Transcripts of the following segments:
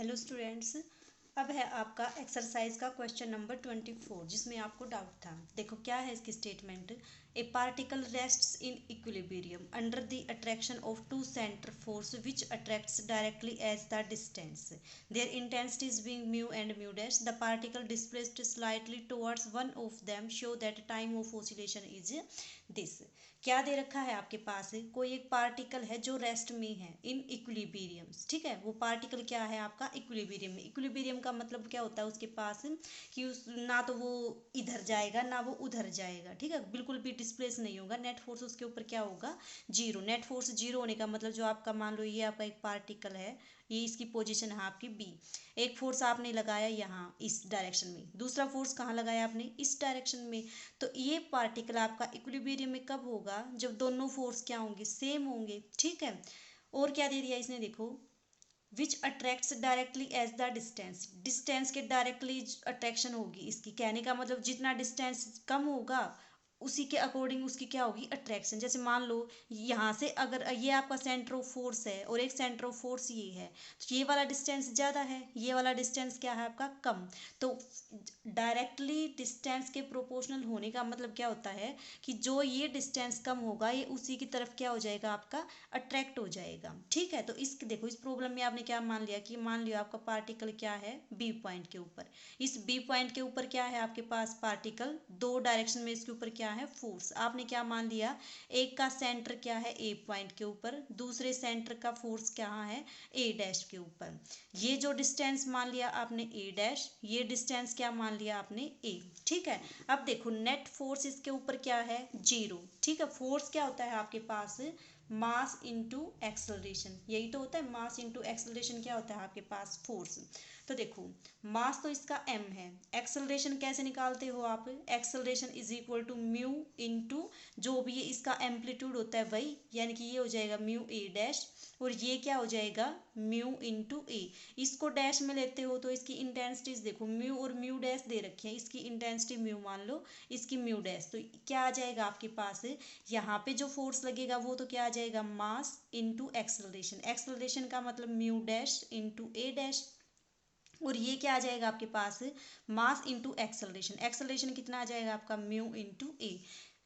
Hello students. अब है आपका एक्सरसाइज का क्वेश्चन नंबर 24 जिसमें आपको डाउट था। देखो क्या है इसकी statement. A particle rests in equilibrium under the attraction of two centre force which attracts directly as the distance their intensities being mu and mu dash the particle displaced slightly towards one of them show that time of oscillation is this. क्या दे रखा है आपके पास, कोई एक particle है जो rest में है इन इक्विलिब्रियम। ठीक है, वो पार्टिकल क्या है आपका इक्विलिब्रियम में। इक्विलिब्रियम का मतलब क्या होता है उसके पास कि उस ना तो वो इधर जाएगा ना वो उधर जाएगा। ठीक है, बिल्कुल भी डिस्प्लेस नहीं होगा। नेट फोर्स उसके ऊपर क्या होगा, जीरो। नेट फोर्स जीरो होने का मतलब जो आपका मान लो ये आपका एक पार्टिकल है, ये इसकी पोजीशन है आपकी बी। एक फोर्स आपने लगाया यहाँ इस डायरेक्शन में, दूसरा फोर्स कहाँ लगाया आपने, इस डायरेक्शन में। तो ये पार्टिकल आपका इक्विलिब्रियम में कब होगा, जब दोनों फोर्स क्या होंगे, सेम होंगे। ठीक है, और क्या दे दिया इसने, देखो which attracts directly as the distance. Distance के डायरेक्टली अट्रैक्शन होगी इसकी। कहने का मतलब जितना डिस्टेंस कम होगा उसी के अकॉर्डिंग उसकी क्या होगी, अट्रैक्शन। जैसे मान लो यहाँ से अगर ये आपका सेंटर ऑफ फोर्स है और एक सेंटर ऑफ फोर्स ये है, तो ये वाला डिस्टेंस ज़्यादा है, ये वाला डिस्टेंस क्या है आपका कम। तो डायरेक्टली डिस्टेंस के प्रोपोर्शनल होने का मतलब क्या होता है कि जो ये डिस्टेंस कम होगा ये उसी की तरफ क्या हो जाएगा, आपका अट्रैक्ट हो जाएगा। ठीक है, तो इस देखो इस प्रॉब्लम में आपने क्या मान लिया कि मान लिया आपका पार्टिकल क्या है बी पॉइंट के ऊपर। इस बी पॉइंट के ऊपर क्या है आपके पास पार्टिकल, दो डायरेक्शन में इसके ऊपर क्या है फोर्स। आपने क्या मान लिया, एक का सेंटर क्या है ए पॉइंट के ऊपर, दूसरे सेंटर का फोर्स क्या है ए डैश के ऊपर। ये जो डिस्टेंस मान लिया आपने ए डैश, ये डिस्टेंस क्या मान लिया आपने ए। ठीक है, अब देखो नेट फोर्स इसके ऊपर क्या है, जीरो। ठीक है, फोर्स क्या होता है आपके पास, मास इनटू एक्सेलरेशन। यही तो होता है, मास इनटू एक्सेलरेशन क्या होता है आपके पास, फोर्स। तो देखो मास तो इसका m है, एक्सेलरेशन कैसे निकालते हो आप, acceleration is equal to mu into जो भी ये इसका एम्पलीट्यूड होता है वही, यानी कि ये हो जाएगा म्यू ए डैश और ये क्या हो जाएगा म्यू इंटू ए। इसको डैश में लेते हो तो इसकी इंटेंसिटीज देखो, म्यू और म्यू डैश दे रखी है, इसकी इंटेंसिटी म्यू मान लो, इसकी म्यू डैश। तो क्या आ जाएगा आपके पास, यहाँ पे जो फोर्स लगेगा वो तो क्या आ जाएगा, मास इंटू एक्सेलरेशन। एक्सेलरेशन का मतलब म्यू डैश इंटू ए डैश, और ये क्या आ जाएगा आपके पास, मास इंटू एक्सेलरेशन। एक्सेलरेशन कितना आ जाएगा आपका, म्यू इंटू ए।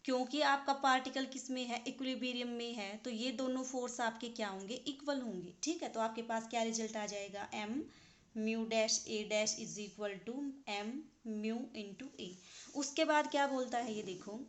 क्योंकि आपका पार्टिकल किस में है, इक्विलिब्रियम में है, तो ये दोनों फोर्स आपके क्या होंगे, इक्वल होंगे। ठीक है, तो आपके पास क्या रिजल्ट आ जाएगा, m mu dash a dash is equal to m mu into a. उसके बाद क्या बोलता है ये देखो,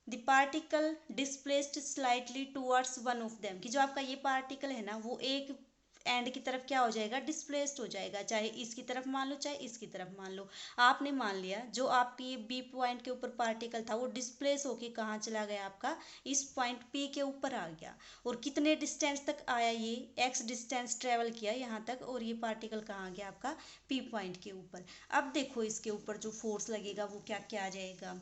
the particle displaced slightly towards one of them, कि जो आपका ये पार्टिकल है ना वो एक एंड की तरफ क्या हो जाएगा, डिस्प्लेस्ड हो जाएगा। चाहे इसकी तरफ मान लो चाहे इसकी तरफ मान लो। आपने मान लिया जो आपकी ये बी पॉइंट के ऊपर पार्टिकल था वो डिस्प्लेस होके कहाँ चला गया आपका, इस पॉइंट पी के ऊपर आ गया। और कितने डिस्टेंस तक आया, ये एक्स डिस्टेंस ट्रेवल किया यहाँ तक, और ये पार्टिकल कहाँ आ गया आपका पी पॉइंट के ऊपर। अब देखो इसके ऊपर जो फोर्स लगेगा वो क्या क्या आ जाएगा,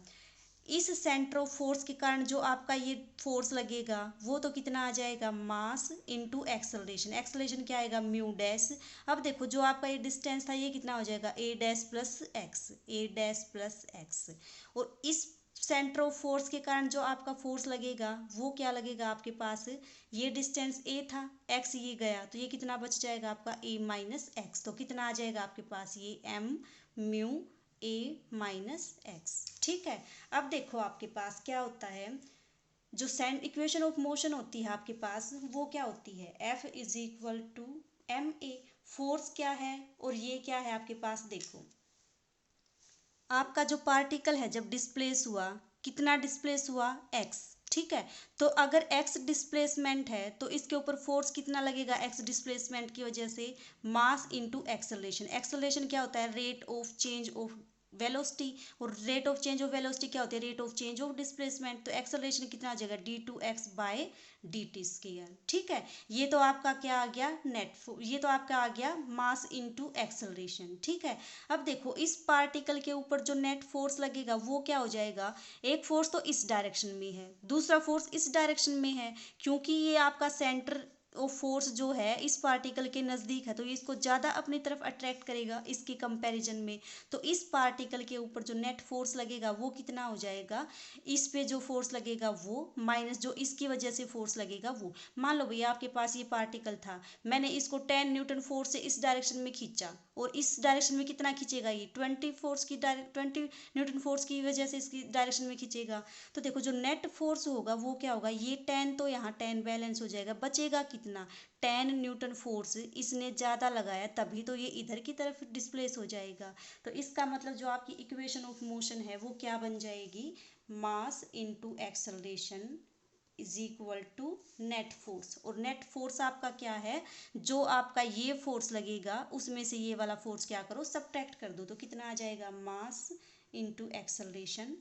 इस सेंटर ऑफ फोर्स के कारण जो आपका ये फोर्स लगेगा वो तो कितना आ जाएगा, मास इनटू एक्सेलरेशन। एक्सेलरेशन क्या आएगा, म्यू डैश। अब देखो जो आपका ये डिस्टेंस था ये कितना हो जाएगा, ए डैश प्लस एक्स, ए डैश प्लस एक्स। और इस सेंटर ऑफ फोर्स के कारण जो आपका फोर्स लगेगा वो क्या लगेगा आपके पास, ये डिस्टेंस ए था, एक्स ये गया, तो ये कितना बच जाएगा आपका ए माइनस एक्स। तो कितना आ जाएगा आपके पास, ये एम म्यू ए माइनस एक्स। ठीक है, अब देखो आपके पास क्या होता है, जो सेंट इक्वेशन ऑफ मोशन होती है आपके पास वो क्या होती है, F is equal to M A. Force क्या है और ये क्या है आपके पास, देखो आपका जो पार्टिकल है जब डिस्प्लेस हुआ, कितना डिस्प्लेस हुआ, एक्स। ठीक है, तो अगर एक्स डिस्प्लेसमेंट है तो इसके ऊपर फोर्स कितना लगेगा, एक्स डिस्प्लेसमेंट की वजह से, मास इनटू एक्सेलरेशन। एक्सेलरेशन क्या होता है, rate of change of velocity, और rate of change of velocity क्या होती है, rate of change of displacement. तो एक्सेलरेशन कितना आ जाएगा, d two x by d t square. ठीक है, ये तो आपका क्या आ गया नेट, ये तो आपका आ गया मास इनटू एक्सेलरेशन। ठीक है, अब देखो इस पार्टिकल के ऊपर जो नेट फोर्स लगेगा वो क्या हो जाएगा, एक फोर्स तो इस डायरेक्शन में है, दूसरा फोर्स इस डायरेक्शन में है, क्योंकि ये आपका सेंटर वो फोर्स जो है इस पार्टिकल के नज़दीक है तो ये इसको ज़्यादा अपनी तरफ अट्रैक्ट करेगा इसके कंपैरिजन में। तो इस पार्टिकल के ऊपर जो नेट फोर्स लगेगा वो कितना हो जाएगा, इस पे जो फोर्स लगेगा वो माइनस जो इसकी वजह से फोर्स लगेगा वो। मान लो भैया आपके पास ये पार्टिकल था, मैंने इसको 10 न्यूटन फोर्स से इस डायरेक्शन में खींचा, और इस डायरेक्शन में कितना खींचेगा ये 20 न्यूटन फोर्स की वजह से इसकी डायरेक्शन में खींचेगा। तो देखो जो नेट फोर्स होगा वो क्या होगा, ये 10 तो यहाँ 10 बैलेंस हो जाएगा, बचेगा कितना 10 न्यूटन फोर्स इसने ज़्यादा लगाया तभी तो ये इधर की तरफ डिस्प्लेस हो जाएगा। तो इसका मतलब जो आपकी इक्वेशन ऑफ मोशन है वो क्या बन जाएगी, mass into acceleration is equal to net force. और नेट फोर्स आपका क्या है, जो आपका ये फोर्स लगेगा उसमें से ये वाला फोर्स क्या करो सब्ट्रैक्ट कर दो, तो कितना आ जाएगा मास इनटू एक्सेलरेशन।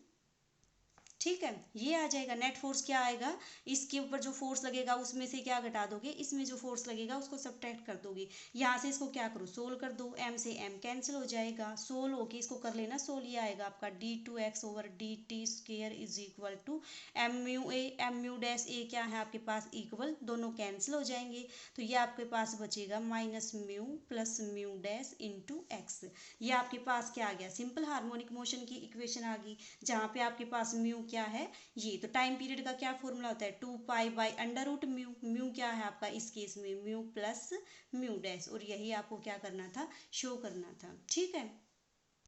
ठीक है, ये आ जाएगा। नेट फोर्स क्या आएगा, इसके ऊपर जो फोर्स लगेगा उसमें से क्या घटा दोगे, इसमें जो फोर्स लगेगा उसको सब्ट्रैक्ट कर दोगे। यहाँ से इसको क्या करो सोल्व कर दो, m से m कैंसिल हो जाएगा, सोल्व होके इसको कर लेना सोल्व, ये आएगा आपका d2x over d t square is equal to m mu a, m mu dash a क्या है आपके पास इक्वल, दोनों कैंसिल हो जाएंगे। तो ये आपके पास बचेगा minus mu plus mu dash into x. ये आपके पास क्या आ गया, सिंपल हार्मोनिक मोशन की इक्वेशन आ गई, जहाँ पे आपके पास म्यू क्या है ये। तो टाइम पीरियड का क्या फॉर्मूला होता है 2 pi by under root mu. Mu क्या है आपका इस केस में म्यू प्लस म्यू डैश, और यही आपको क्या करना था शो करना था। ठीक है।